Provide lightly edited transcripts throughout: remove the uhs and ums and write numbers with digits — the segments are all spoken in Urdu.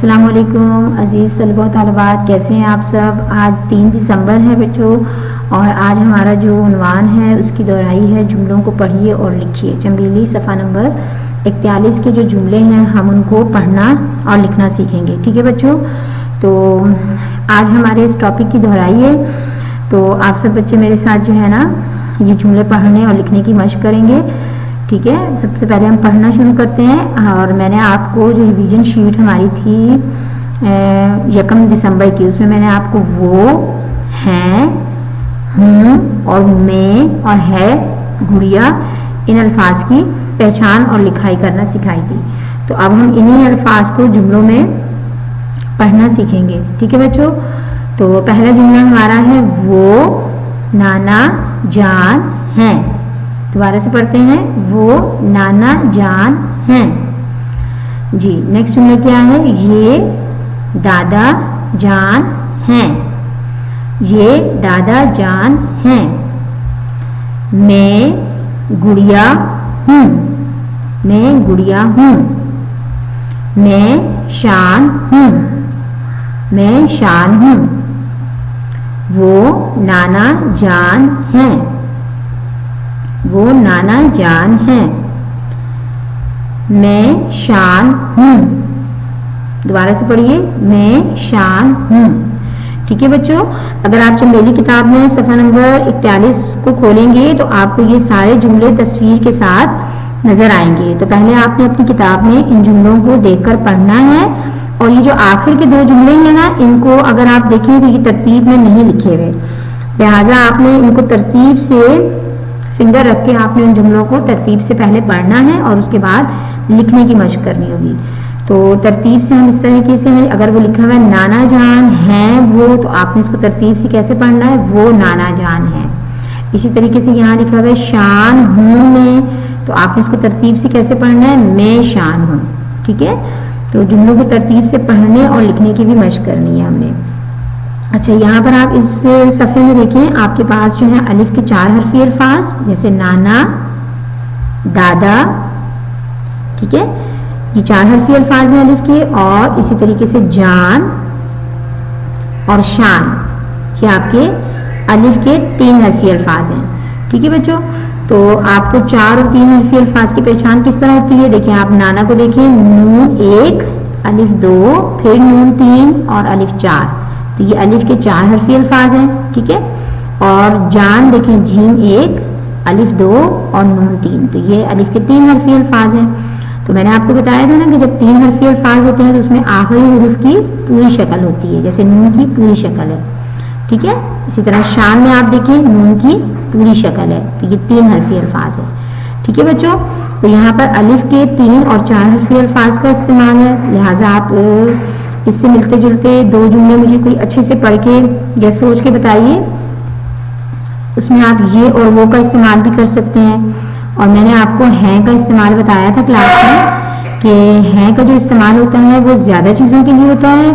السلام علیکم عزیز طلبہ و طالبات، کیسے ہیں آپ سب؟ آج 3 دسمبر ہے بچوں، اور آج ہمارا جو عنوان ہے اس کی دہرائی ہے جملوں کو پڑھیے اور لکھیے۔ چنبیلی صفحہ نمبر 41 کے جو جملے ہیں ہم ان کو پڑھنا اور لکھنا سیکھیں گے، ٹھیک ہے بچوں؟ تو آج ہمارے اس ٹاپک کی دہرائی ہے، تو آپ سب بچے میرے ساتھ جو ہے نا یہ جملے پڑھنے اور لکھنے کی مشق کریں گے، ٹھیک ہے؟ سب سے پہلے ہم پڑھنا شروع کرتے ہیں، اور میں نے آپ کو جو ریویژن شیٹ ہماری تھی 1 دسمبر کی، اس میں میں نے آپ کو وہ، ہیں، ہوں اور میں اور ہے، گڑیا، ان الفاظ کی پہچان اور لکھائی کرنا سکھائی تھی۔ تو اب ہم انہی الفاظ کو جملوں میں پڑھنا سیکھیں گے، ٹھیک ہے بچوں؟ تو پہلا جملہ ہمارا ہے وہ نانا جان ہیں۔ دوبارہ سے پڑھتے ہیں، وہ نانا جان ہیں۔ جی نیکسٹ جملہ کیا ہے؟ یہ دادا جان ہیں۔ یہ دادا جان ہیں۔ میں گڑیا ہوں۔ میں گڑیا ہوں۔ میں شان ہوں۔ میں شان ہوں۔ وہ نانا جان ہیں۔ وہ نانا جان ہیں۔ میں شان ہوں۔ دوبارہ سے پڑھیے، میں شان ہوں، ٹھیک ہے بچوں؟ اگر آپ چنبیلی کتاب میں صفحہ نمبر 41 کو کھولیں گے تو آپ کو یہ سارے جملے تصویر کے ساتھ نظر آئیں گے۔ تو پہلے آپ نے اپنی کتاب میں ان جملوں کو دیکھ کر پڑھنا ہے، اور یہ جو آخر کے 2 جملے ہیں نا، ان کو اگر آپ دیکھیں تو یہ ترتیب میں نہیں لکھے ہوئے، لہٰذا آپ نے ان کو ترتیب سے فنگر رکھ کے آپ نے ان جملوں کو ترتیب سے پہلے پڑھنا ہے اور اس کے بعد لکھنے کی مشق کرنی ہوگی۔ تو ترتیب سے ہم اس طریقے سے ہیں، اگر وہ لکھا ہوا ہے نانا جان ہیں وہ، تو آپ نے اس کو ترتیب سے کیسے پڑھنا ہے؟ وہ نانا جان ہے۔ اسی طریقے سے یہاں لکھا ہوا ہے شان ہوں میں، تو آپ نے اس کو ترتیب سے کیسے پڑھنا ہے؟ میں شان ہوں، ٹھیک ہے؟ تو جملوں کو ترتیب سے پڑھنے اور لکھنے کی بھی مشق کرنی ہے ہم نے۔ اچھا یہاں پر آپ اس صفحے میں دیکھیں، آپ کے پاس جو ہے الف کے 4 حرفی الفاظ، جیسے نانا، دادا، ٹھیک ہے؟ یہ 4 حرفی الفاظ ہیں الف کے، اور اسی طریقے سے جان اور شان، یہ آپ کے الف کے 3 حرفی الفاظ ہیں، ٹھیک ہے بچوں؟ تو آپ کو 4 اور 3 حرفی الفاظ کی پہچان کس طرح ہوتی ہے؟ دیکھیں آپ نانا کو دیکھیں، نون 1 الف 2 پھر نون 3 اور الف 4، تو یہ الف کے 4 حرفی الفاظ ہیں، ٹھیک ہے؟ اور جان دیکھیں جیم 1 الف 2 اور نون 3، تو یہ الف کے 3 حرفی الفاظ ہیں۔ تو میں نے آپ کو بتایا تھا نا کہ جب 3 حرفی الفاظ ہوتے ہیں تو اس میں آخری حروف کی پوری شکل ہوتی ہے، جیسے نون کی پوری شکل ہے، ٹھیک ہے؟ اسی طرح شان میں آپ دیکھیں نون کی پوری شکل ہے، تو یہ 3 حرفی الفاظ ہے، ٹھیک ہے بچوں؟ تو یہاں پر الف کے 3 اور 4 حرفی الفاظ کا استعمال ہے، لہٰذا آپ اس سے ملتے جلتے 2 جملے مجھے کوئی اچھے سے پڑھ کے یا سوچ کے بتائیے، اس میں آپ یہ اور وہ کا استعمال بھی کر سکتے ہیں۔ اور میں نے آپ کو ہیں کا استعمال بتایا تھا کلاس میں، کہ ہیں کا جو استعمال ہوتا ہے وہ زیادہ چیزوں کے لیے ہوتا ہے،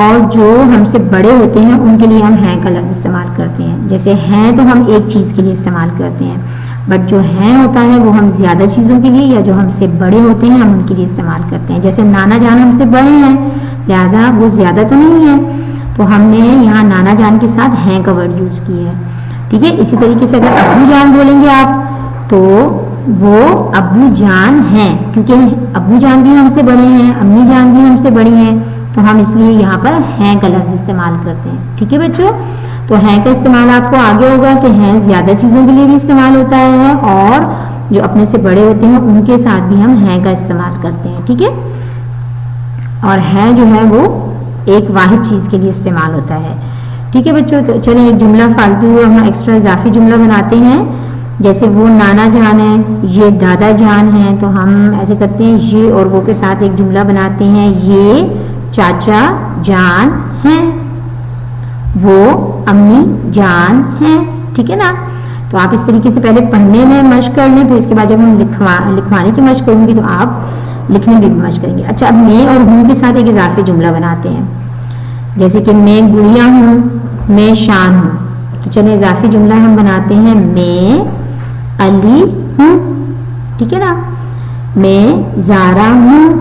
اور جو ہم سے بڑے ہوتے ہیں ان کے لیے ہم ہیں کا لفظ استعمال کرتے ہیں۔ جیسے ہیں تو ہم ایک چیز کے لیے استعمال کرتے ہیں، بٹ جو ہیں ہوتا ہے وہ ہم زیادہ چیزوں کے لیے یا جو ہم سے بڑے ہوتے ہیں ہم ان کے لیے استعمال کرتے ہیں۔ جیسے نانا جان ہم سے بڑے ہیں، لہٰذا وہ زیادہ تو نہیں ہے، تو ہم نے یہاں نانا جان کے ساتھ ہیں کا ورڈ یوز کیا ہے، ٹھیک ہے؟ اسی طریقے سے اگر ابو جان بولیں گے آپ تو وہ ابو جان ہیں، کیونکہ ابو جان بھی ہم سے بڑے ہیں، امی جان بھی ہم سے بڑی ہیں، تو ہم اس لیے یہاں پر ہیں کا لفظ استعمال کرتے ہیں، ٹھیک ہے بچوں؟ تو ہیں کا استعمال آپ کو آگے ہوگا کہ ہیں زیادہ چیزوں کے لیے بھی استعمال ہوتا ہے، اور جو اپنے سے بڑے ہوتے ہیں ان کے ساتھ بھی ہم ہیں کا استعمال کرتے ہیں، ٹھیک ہے؟ اور ہے جو ہے وہ ایک واحد چیز کے لیے استعمال ہوتا ہے، ٹھیک ہے بچوں؟ تو چلیں ایک جملہ فالتو ہم ایکسٹرا اضافی جملہ بناتے ہیں، جیسے وہ نانا جان ہے، یہ دادا جان ہیں، تو ہم ایسے کرتے ہیں یہ اور وہ کے ساتھ ایک جملہ بناتے ہیں، یہ چاچا جان ہیں، وہ امی جان ہیں، ٹھیک ہے نا؟ تو آپ اس طریقے سے پہلے پڑھنے میں مشق کر لیں، پھر اس کے بعد جب ہم لکھوانے کی مشق کریں گے تو آپ لکھنے میں بھی مشق کریں گے۔ اچھا اب میں اور ہوں کے ساتھ ایک اضافی جملہ بناتے ہیں، جیسے کہ میں گڑیا ہوں، میں شان ہوں، تو چلیں اضافی جملہ ہم بناتے ہیں، میں علی ہوں، ٹھیک ہے نا؟ میں زارا ہوں،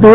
2